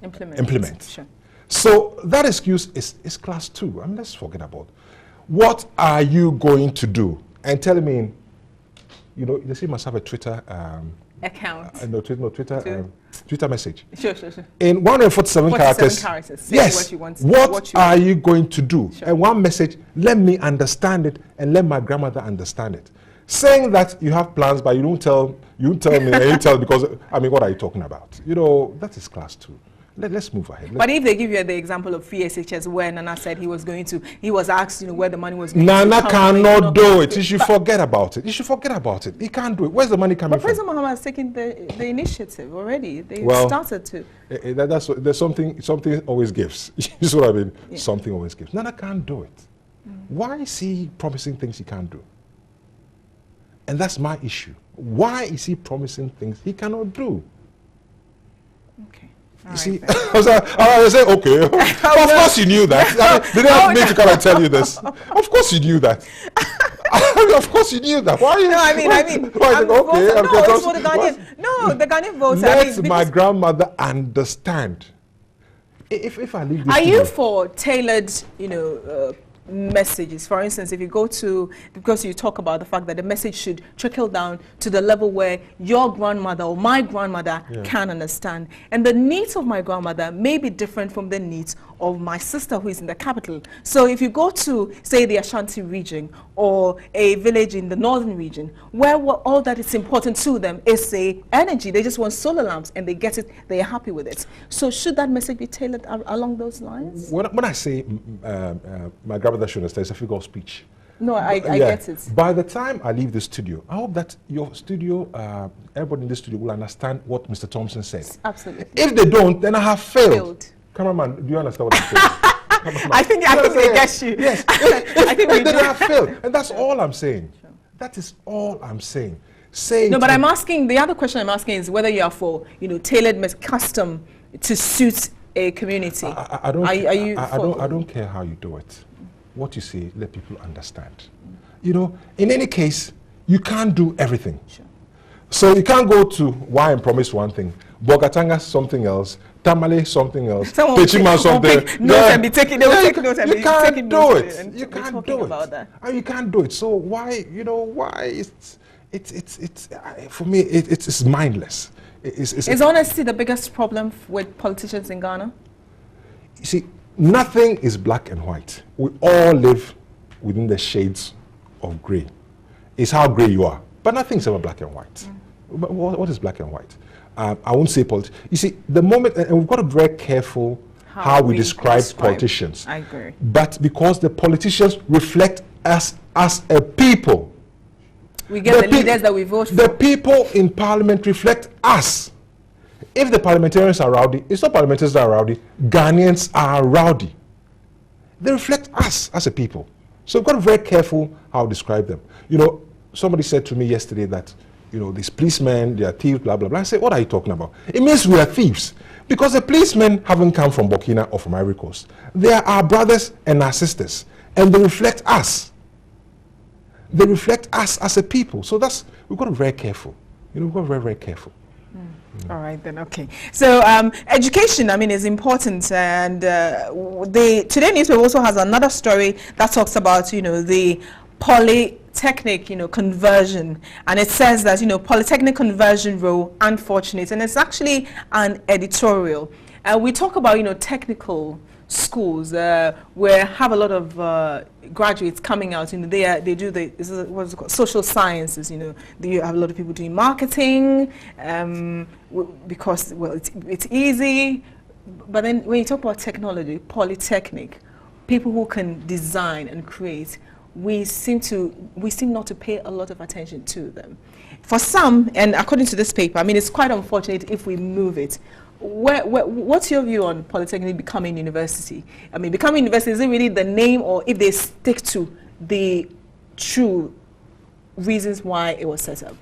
implement. Sure. So that excuse is class 2. I mean, let's forget about it. What are you going to do? And tell me, they say you must have a Twitter account. Twitter message. Sure. In 147 characters. Say yes. What are you going to do? Sure. And one message, let me understand it and let my grandmother understand it. Saying that you have plans, but you don't tell me, and you tell because, what are you talking about? That is class 2. Let's move ahead. But if they give you the example of PSHS where Nana said he was asked, where the money was going Nana to cannot do it. You should forget about it. He can't do it. Where's the money coming from? But President Muhammad has taken the initiative already. They started to. There's something always gives. You see what I mean? Yeah. Something always gives. Nana can't do it. Why is he promising things he can't do? And that's my issue. Why is he promising things he cannot do? Okay. You see, I was saying, okay. Of course you knew that. They didn't have me to come and tell you this. Of course you knew that. Of course you knew that. Why? No, I mean. The Ghanaian votes. Let my grandmother understand. If I leave this. Are you for tailored, messages? For instance, if you go to, because you talk about the fact that the message should trickle down to the level where your grandmother or my grandmother can understand, and the needs of my grandmother may be different from the needs of my sister who is in the capital. So if you go to, say, the Ashanti region or a village in the northern region where all that is important to them is, say, energy, they just want solar lamps and they get it, they are happy with it. So should that message be tailored along those lines? When I say my grandmother should understand, it's a figure of speech. No, I get it. By the time I leave the studio, I hope that your studio, everybody in the studio will understand what Mr. Thompson said. Absolutely. If they don't, then I have failed. Cameraman, do you understand what I'm saying? I think they get you. Yes. I think they have failed. And that's all I'm saying. Sure. That is all I'm saying. No, but I'm asking, the other question I'm asking is whether you are for, tailored custom to suit a community. I don't care how you do it. What you say, let people understand. In any case, you can't do everything. Sure. So you can't go to Y and promise one thing, Bogatanga something else, Tamale something else, Pechima something. They will take notes and be taking notes. You can't do it. You can't do it. So why, it's for me, it's mindless. Is honesty the biggest problem with politicians in Ghana? You see, nothing is black and white. We all live within the shades of grey. It's how grey you are. But nothing's ever black and white. But what is black and white? I won't say politics. You see, the moment, and we've got to be very careful how we describe politicians. I agree. But because the politicians reflect us as a people. We get the leaders that we vote for. The people in parliament reflect us. If the parliamentarians are rowdy, it's not parliamentarians that are rowdy, Ghanaians are rowdy. They reflect us as a people. So we've got to be very careful how we describe them. Somebody said to me yesterday that, these policemen, they are thieves, blah, blah, blah. I said, what are you talking about? It means we are thieves. Because the policemen haven't come from Burkina or from Ivory Coast. They are our brothers and our sisters. And they reflect us. They reflect us as a people. So we've got to be very careful. We've got to be very, very careful. All right then, okay. So education, is important, and the Today newspaper also has another story that talks about, the polytechnic, conversion, and it says that, polytechnic conversion role unfortunate, and it's actually an editorial. We talk about, technical schools where have a lot of graduates coming out. You know, they do what's it called, social sciences. You know, you have a lot of people doing marketing because, well, it's easy. But then when you talk about technology, polytechnic, people who can design and create, we seem not to pay a lot of attention to them. For some, and according to this paper, I mean, it's quite unfortunate if we move it. What's your view on Polytechnic becoming university? I mean, becoming university, is it really the name, or if they stick to the true reasons why it was set up?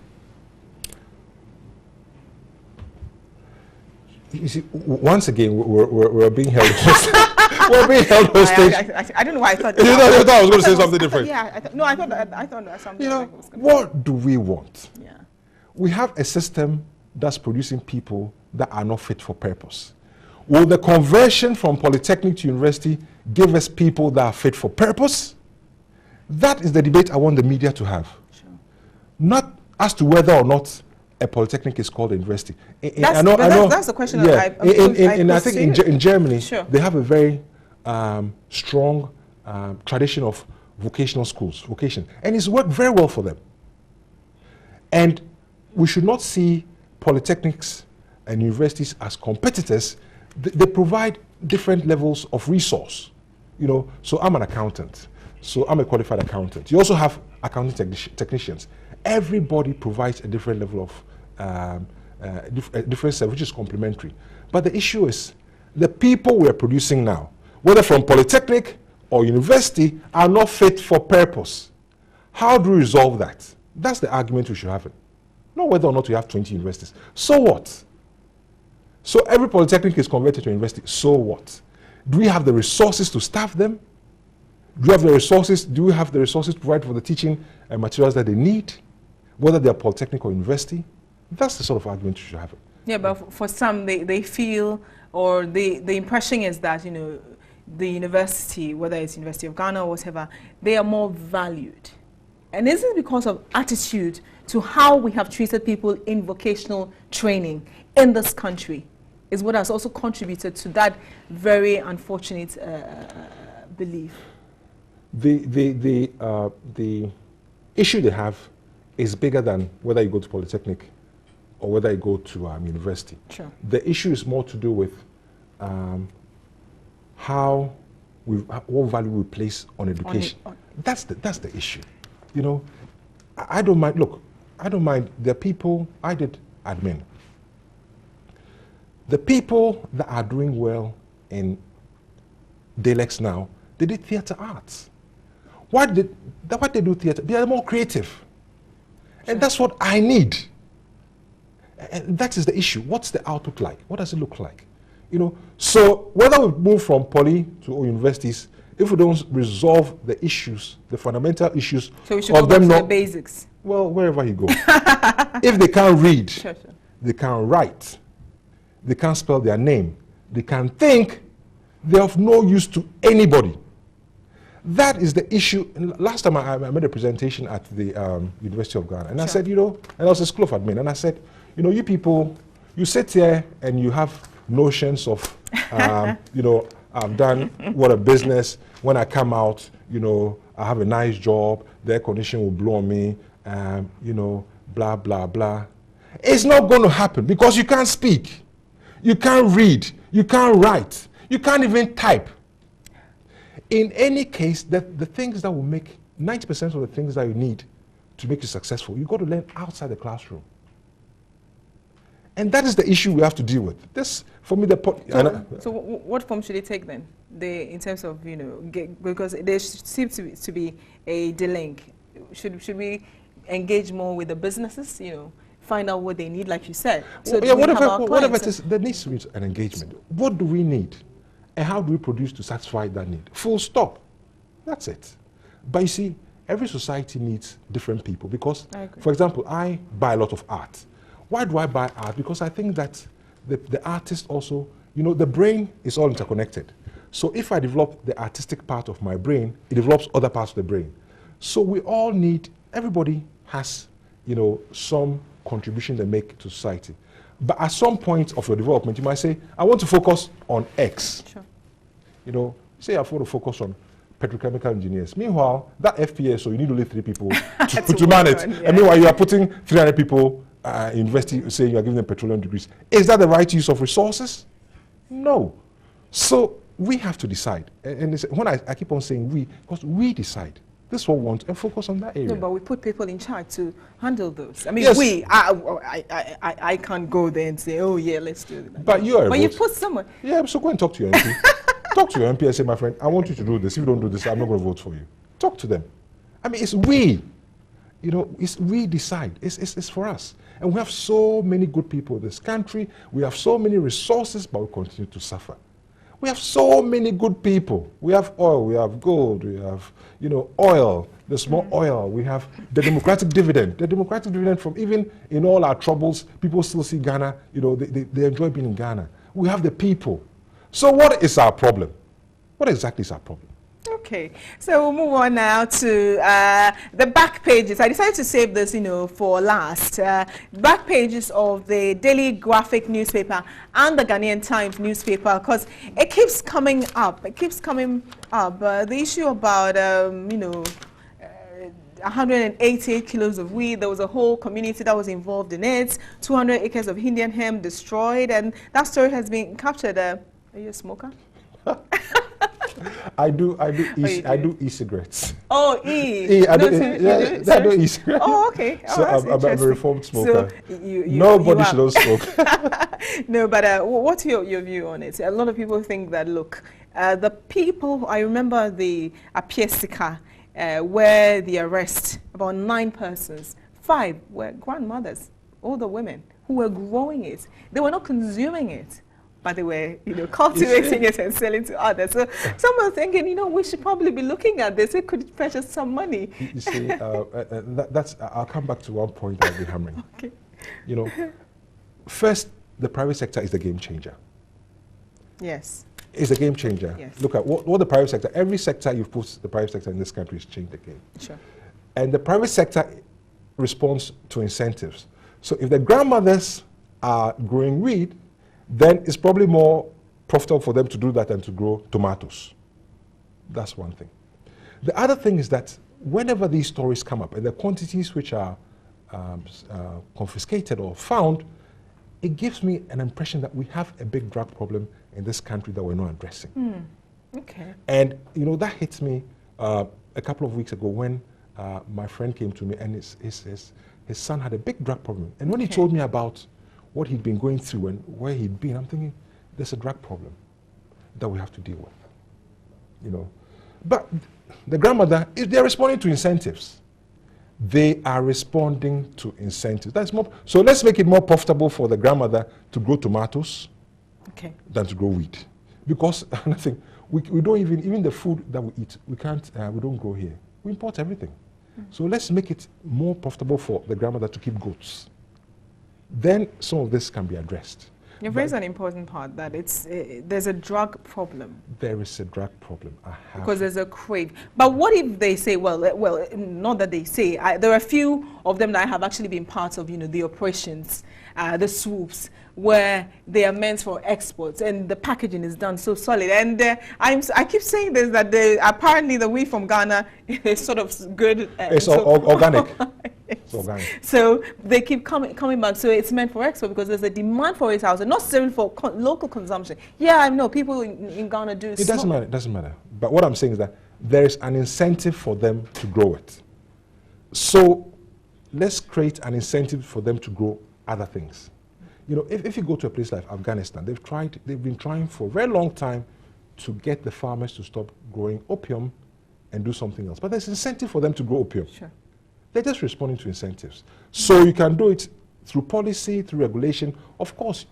You see, once again, we're being held hostage. We're being held hostage. I don't know why I thought. You thought I was going to say something different. I thought something. You know, what do we want? Yeah. We have a system that's producing people that are not fit for purpose. Will the conversion from polytechnic to university give us people that are fit for purpose? That is the debate I want the media to have. Sure. Not as to whether or not a polytechnic is called a university. That's the question. Yeah. I think in Germany, sure, they have a very strong tradition of vocational schools, vocation, and it's worked very well for them. And we should not see polytechnics and universities as competitors. They provide different levels of resource. You know, so I'm an accountant, so I'm a qualified accountant. You also have accounting technicians. Everybody provides a different level of different service, which is complementary. But the issue is the people we're producing now, whether from polytechnic or university, are not fit for purpose. How do we resolve that? That's the argument we should have. Not whether or not we have 20 universities. So what? So every polytechnic is converted to university. So what? Do we have the resources to staff them? Do we have the resources? Do we have the resources to provide for the teaching materials that they need, whether they are polytechnic or university? That's the sort of argument you should have. Yeah, but for some, they feel, or the impression is that, you know, the university, whether it's University of Ghana or whatever, they are more valued. And is it because of attitude to how we have treated people in vocational training in this country is what has also contributed to that very unfortunate belief? The issue they have is bigger than whether you go to polytechnic or whether you go to university. Sure. The issue is more to do with what value we place on education. That's the issue. You know, I don't mind. Look, I don't mind. There are people. I did admin. The people that are doing well in Delex now, they did theatre arts. Why they do theatre? They are more creative. Sure. And that's what I need. And that is the issue. What's the outlook like? What does it look like? You know, so whether we move from poly to universities, if we don't resolve the issues, the fundamental issues, so we should go back to the basics. Well, wherever you go. If they can't read, sure. They can't write, they can't spell their name, they can't think, they're of no use to anybody. That is the issue. And last time I made a presentation at the University of Ghana, and I said, you know, and I was a school of admin, and I said, you know, you people, you sit here and you have notions of, you know, I've done what a business. When I come out, you know, I have a nice job. The air conditioning will blow on me. You know, blah blah blah. It's not going to happen because you can't speak, you can't read, you can't write, you can't even type. In any case, the things that will make 90% of the things that you need to make you successful, you got to learn outside the classroom. And that is the issue we have to deal with. This, for me, so what form should they take then? In terms of, you know, because there seems to be a delink. Should we engage more with the businesses? You know, find out what they need, like you said. So yeah, whatever it is, there needs to be an engagement. What do we need, and how do we produce to satisfy that need? Full stop. That's it. But you see, every society needs different people because, for example, I buy a lot of art. Why do I buy art? Because I think that the artist also, you know, the brain is all interconnected. So if I develop the artistic part of my brain, it develops other parts of the brain. So we all need, everybody has, you know, some contribution they make to society. But at some point of your development, you might say, I want to focus on X. Sure. You know, say I want to focus on petrochemical engineers. Meanwhile, that FPSO, you need only 3 people to man it. Yeah. And meanwhile, you are putting 300 people in university saying you are giving them petroleum degrees. Is that the right use of resources? No. So we have to decide. And when I keep on saying we, because we decide. This is what we want and focus on that area. No, but we put people in charge to handle those. I mean, Yes. I can't go there and say, oh yeah, let's do it. But you are. But you put someone. Yeah, so go and talk to your MP. Talk to your MP and say, my friend, I want you to do this. If you don't do this, I'm not going to vote for you. Talk to them. I mean, it's we. You know, it's we decide. It's for us. And we have so many good people in this country. We have so many resources, but we continue to suffer. We have so many good people. We have oil, we have gold, we have, you know, oil. There's more oil. We have the democratic dividend. The democratic dividend from even in all our troubles, people still see Ghana, you know, they enjoy being in Ghana. We have the people. So what is our problem? What exactly is our problem? Okay, so we'll move on now to the back pages. I decided to save this, you know, for last. Back pages of the Daily Graphic newspaper and the Ghanaian Times newspaper, because it keeps coming up. It keeps coming up. The issue about, you know, 188 kilos of weed. There was a whole community that was involved in it. 200 acres of Indian hemp destroyed, and that story has been captured. Are you a smoker? I do e-cigarettes. Oh, I do e-cigarettes. Oh, okay. Oh, so I'm a reformed smoker. So nobody should not smoke. No, but what's your view on it? A lot of people think that, look, the people, I remember the Apiesika, where the arrest, about 9 persons, 5 were grandmothers, older women, who were growing it. They were not consuming it, but they were, you know, cultivating it and selling to others. So someone thinking, you know, we should probably be looking at this. It could fetch us some money. You see, I'll come back to one point I'll be hammering. Okay. You know, first, the private sector is the game changer. Yes. It's a game changer. Yes. Look at what the private sector, every sector you've put the private sector in this country has changed the game. Sure. And the private sector responds to incentives. So if the grandmothers are growing weed, then it's probably more profitable for them to do that than to grow tomatoes. That's one thing. The other thing is that whenever these stories come up and the quantities which are confiscated or found, it gives me an impression that we have a big drug problem in this country that we're not addressing. Okay. And, you know, that hit me a couple of weeks ago when my friend came to me and his son had a big drug problem. And when he told me about what he'd been going through and where he'd been, I'm thinking, there's a drug problem that we have to deal with, you know. But the grandmother, they're responding to incentives. They are responding to incentives. That's more. So let's make it more profitable for the grandmother to grow tomatoes than to grow wheat. Because another thing, we don't even the food that we eat, we don't grow here. We import everything. So let's make it more profitable for the grandmother to keep goats. Then some of this can be addressed. You've raised an important part, that there's a drug problem. There is a drug problem. Because there's a crave. But what if they say, well, not that they say, there are a few of them that have actually been part of, you know, the operations, the swoops, where they are meant for exports, and the packaging is done so solid. And I keep saying this, that apparently the weed from Ghana is sort of good. It's organic. It's organic. So they keep coming back. So it's meant for export because there's a demand for it out, and not necessarily for local consumption. Yeah, I know people in Ghana do. It doesn't matter. It doesn't matter. But what I'm saying is that there is an incentive for them to grow it. So let's create an incentive for them to grow other things. You know, if you go to a place like Afghanistan, they've been trying for a very long time to get the farmers to stop growing opium and do something else. But there's incentive for them to grow opium. Sure. They're just responding to incentives. So you can do it through policy, through regulation. Of course,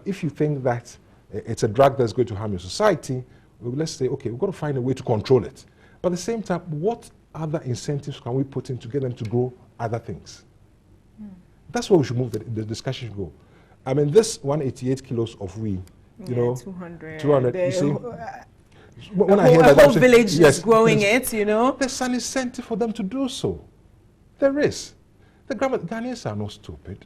if you think that it's a drug that's going to harm your society, well, let's say, okay, we've got to find a way to control it. But at the same time, what other incentives can we put in to get them to grow other things? That's where we should move the discussion should go. I mean, this 188 kilos of weed, you know, 200, you see? When I hear that, whole village is growing it, you know? There's an incentive for them to do so. There is. The Ghanaians are not stupid.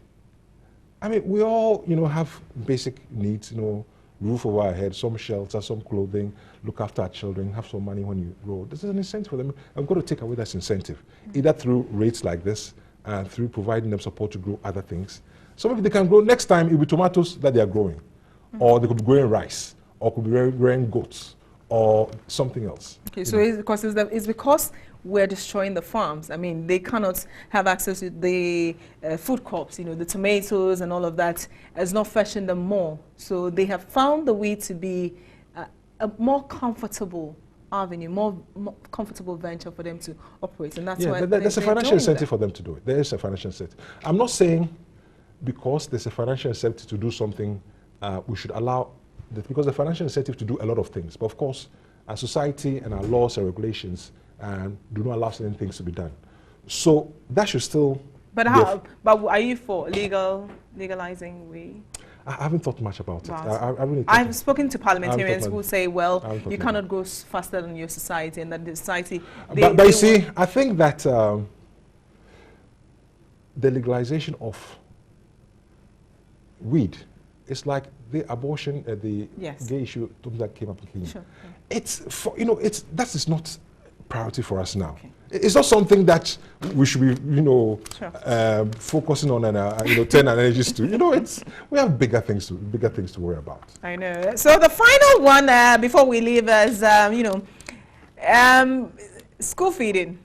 I mean, we all, you know, have basic needs, you know, roof over our head, some shelter, some clothing, look after our children, have some money when you grow. This is an incentive for them. I'm going to take away that incentive, either through rates like this and through providing them support to grow other things. So maybe they can grow, next time it will be tomatoes that they are growing, or they could be growing rice, or could be growing goats, or something else. Okay, so it's because we're destroying the farms. I mean, they cannot have access to the food crops, the tomatoes and all of that. It's not fetching them more. So they have found the way to be a more comfortable avenue, more comfortable venture for them to operate. And that's why there's a financial incentive for them to do it. There is a financial incentive. I'm not saying because there's a financial incentive to do something, we should allow that, because the financial incentive to do a lot of things. But of course, our society and our laws and regulations do not allow certain things to be done. So that should still. But how? But are you for legalizing weed? I haven't thought much about it. I've spoken to parliamentarians who say, well, you cannot go faster than your society, and that the society. But you see, I think that the legalization of weed is like the abortion, the gay issue that came up in Kenya. Sure. It's for, that is not priority for us now. Okay. It's not something that we should be, focusing on and turn our energies to. We have bigger things to worry about. I know. So the final one before we leave is school feeding,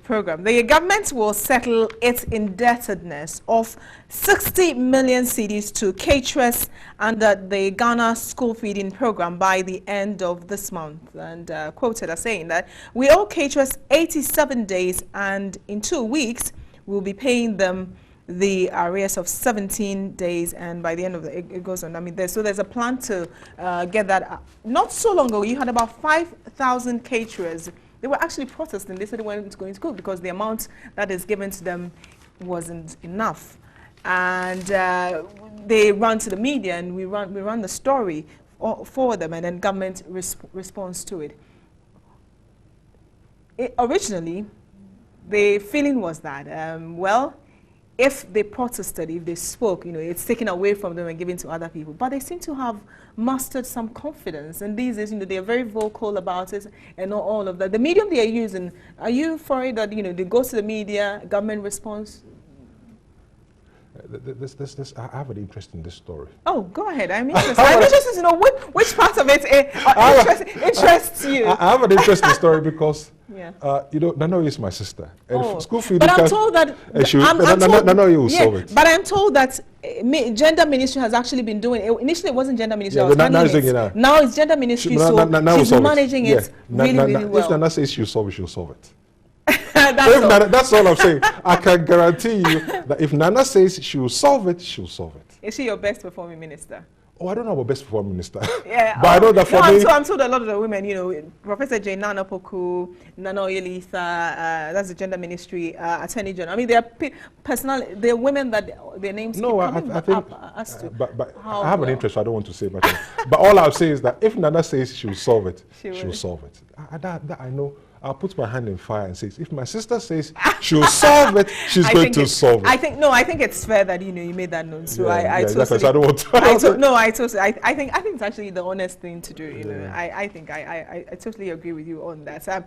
program. The government will settle its indebtedness of 60 million cedis to caterers under the Ghana school feeding program by the end of this month. And quoted as saying that we owe caterers 87 days, and in 2 weeks we'll be paying them the arrears of 17 days, and by the end of it goes on. I mean, there's a plan to get that. Not so long ago, you had about 5,000 caterers. They were actually protesting. They said they weren't going to school because the amount that is given to them wasn't enough. And they ran to the media, and we ran the story for them, and then government responds to it. Originally, the feeling was that, if they protested, if they spoke, it's taken away from them and given to other people. But they seem to have mastered some confidence. And these days, they are very vocal about it and all of that. The medium they are using, are you worried that, they go to the media, government response? I have an interest in this story. Oh, go ahead. I'm interested. I'm interested to know which part of it interests you. I have an interest in the story because Nanoye is my sister. And school feeding. But I'm told that Nanoye will solve it. But I'm told that gender ministry has actually been doing it. Initially, it wasn't gender ministry. Now it's gender ministry, so she's managing it really well. If Nana says she'll solve it. That's all I'm saying. I can guarantee you that if Nana says she will solve it, she'll solve it. Is she your best performing minister? Oh, I don't know about best performing minister. Yeah, but I know that for me. I'm told a lot of the women, Professor Jane Nana Poku, Nanoye Lisa, that's the gender ministry, Attorney General. I mean, there are women that their names keep coming up as to. But I have an interest, so I don't want to say much. But all I'll say is that if Nana says she'll solve it, she'll solve it. That I know. I'll put my hand in fire and say, if my sister says she'll solve it, she's going to solve it. I think it's fair that you made that known. So I totally. I don't want to. I think it's actually the honest thing to do. I think I totally agree with you on that.